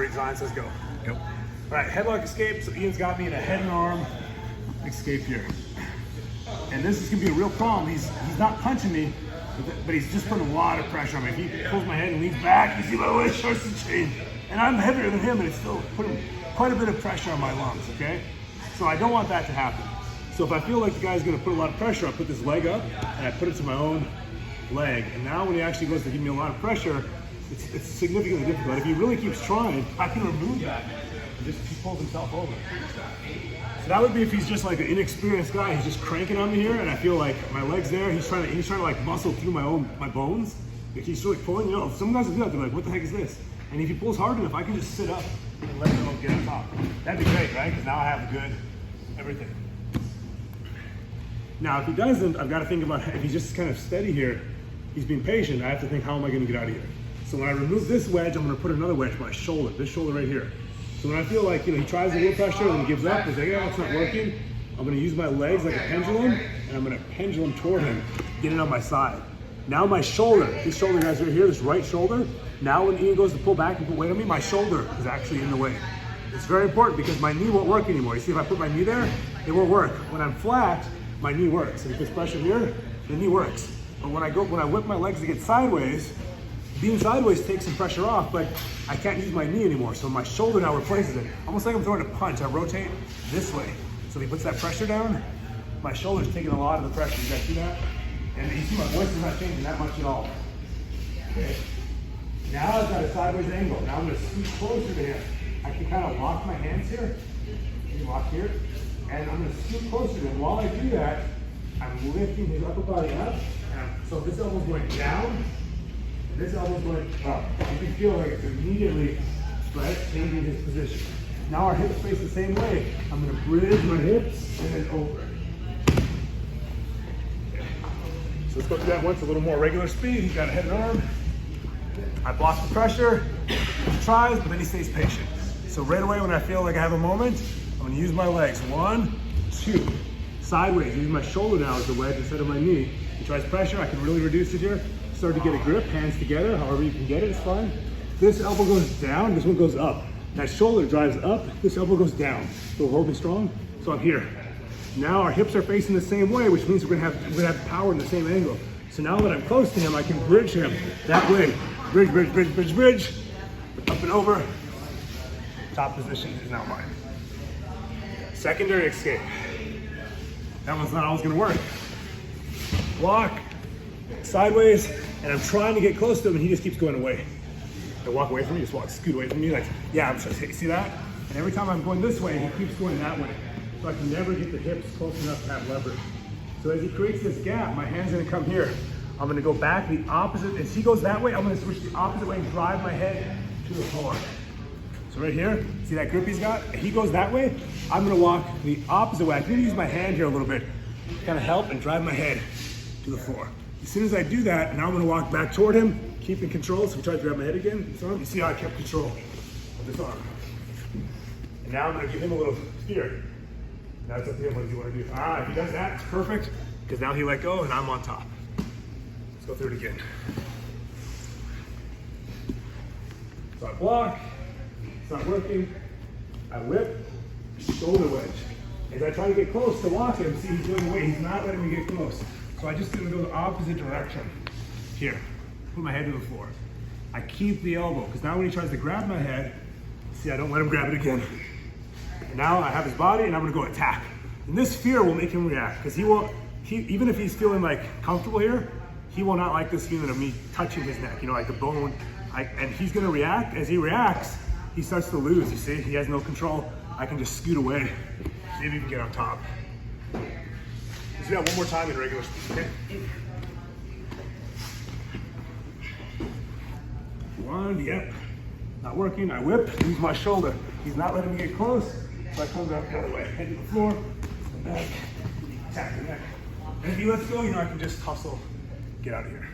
great designs, let's go. Yep. All right, headlock escape. So Ian's got me in a head and arm escape here. And this is gonna be a real problem. He's not punching me, but he's just putting a lot of pressure on me. If he pulls my head and leans back, you see my weight starts to change. And I'm heavier than him, and it's still putting quite a bit of pressure on my lungs, okay? So I don't want that to happen. So if I feel like the guy's gonna put a lot of pressure, I put this leg up, and I put it to my own leg. And now when he actually goes to give me a lot of pressure, it's significantly difficult. If he really keeps trying, I can remove that and just he pulls himself over. So that would be if he's just like an inexperienced guy. He's just cranking on me here, and I feel like my leg's there. He's trying to like muscle through my bones. Like he's really pulling. You know, some guys will do that. They're like, "What the heck is this?" And if he pulls hard enough, I can just sit up and let him get on top. That'd be great, right? Because now I have good everything. Now, if he doesn't, I've got to think about if he's just kind of steady here. He's being patient. I have to think, how am I going to get out of here? So when I remove this wedge, I'm going to put another wedge, my shoulder, this shoulder right here. So when I feel like, he tries a little pressure and he gives up, he's like, yeah, it's not working, I'm going to use my legs like a pendulum, and I'm going to pendulum toward him, get it on my side. Now my shoulder, this shoulder guys right here, this right shoulder, now when Ian goes to pull back and put weight on me, my shoulder is actually in the way. It's very important because my knee won't work anymore. You see, if I put my knee there, it won't work. When I'm flat, my knee works. If he puts pressure here, the knee works. But when I whip my legs to get sideways, being sideways takes some pressure off, but I can't use my knee anymore. So my shoulder now replaces it. Almost like I'm throwing a punch. I rotate this way. So if he puts that pressure down, my shoulder's taking a lot of the pressure. You guys see that? And you see my voice is not changing that much at all. Okay. Now I've got a sideways angle. Now I'm gonna scoot closer to him. I can kind of lock my hands here. Lock here. And I'm gonna scoot closer to him. While I do that, I'm lifting his upper body up. So this elbow's going down, and this elbow's going up. You can feel like it's immediately changing his position. Now our hips face the same way. I'm gonna bridge my hips and then over. Okay. So let's go through that once, a little more regular speed. He's got a head and arm. I block the pressure. He tries, but then he stays patient. So right away when I feel like I have a moment, I'm gonna use my legs. 1, 2. Sideways, use my shoulder now as the wedge instead of my knee. He tries pressure, I can really reduce it here. Start to get a grip, hands together, however you can get it, it's fine. This elbow goes down, this one goes up. That shoulder drives up, this elbow goes down. So hold me strong, so I'm here. Now our hips are facing the same way, which means we're gonna have power in the same angle. So now that I'm close to him, I can bridge him that way. Bridge, bridge, bridge, bridge, bridge. Up and over. Top position is now mine. Secondary escape. That one's not always gonna work. Walk sideways, and I'm trying to get close to him, and he just keeps going away. I walk away from me, just scoot away from me, like, yeah, I'm just, see that? And every time I'm going this way, he keeps going that way. So I can never get the hips close enough to have leverage. So as he creates this gap, my hand's gonna come here. I'm gonna go back the opposite. As he goes that way, I'm gonna switch the opposite way and drive my head to the floor. So right here, see that grip he's got? If he goes that way, I'm gonna walk the opposite way. I can use my hand here a little bit, kind of help and drive my head to the floor. As soon as I do that, now I'm gonna walk back toward him, keeping control. So I'm trying to grab my head again, this arm. You see how I kept control of this arm. And now I'm gonna give him a little steer. Now it's up to him, what does he wanna do? If he does that, it's perfect, because now he let go and I'm on top. Let's go through it again. So I block, it's not working. I whip, shoulder wedge. As I try to get close to walk him, see he's going away, he's not letting me get close. So I just gonna go the opposite direction. Here, put my head to the floor. I keep the elbow, because now when he tries to grab my head, see I don't let him grab it again. And now I have his body and I'm gonna go attack. And this fear will make him react, because even if he's feeling like comfortable here, he will not like this feeling of me touching his neck, like the bone. And he's gonna react. As he reacts, he starts to lose, you see? He has no control. I can just scoot away. See if he can get on top. Let's do that one more time in regular speed, okay? 1, yep. Not working, I whip, use my shoulder. He's not letting me get close, so I come back the other way. Head to the floor, come back, attack the neck. And if he lets go, I can just hustle, get out of here.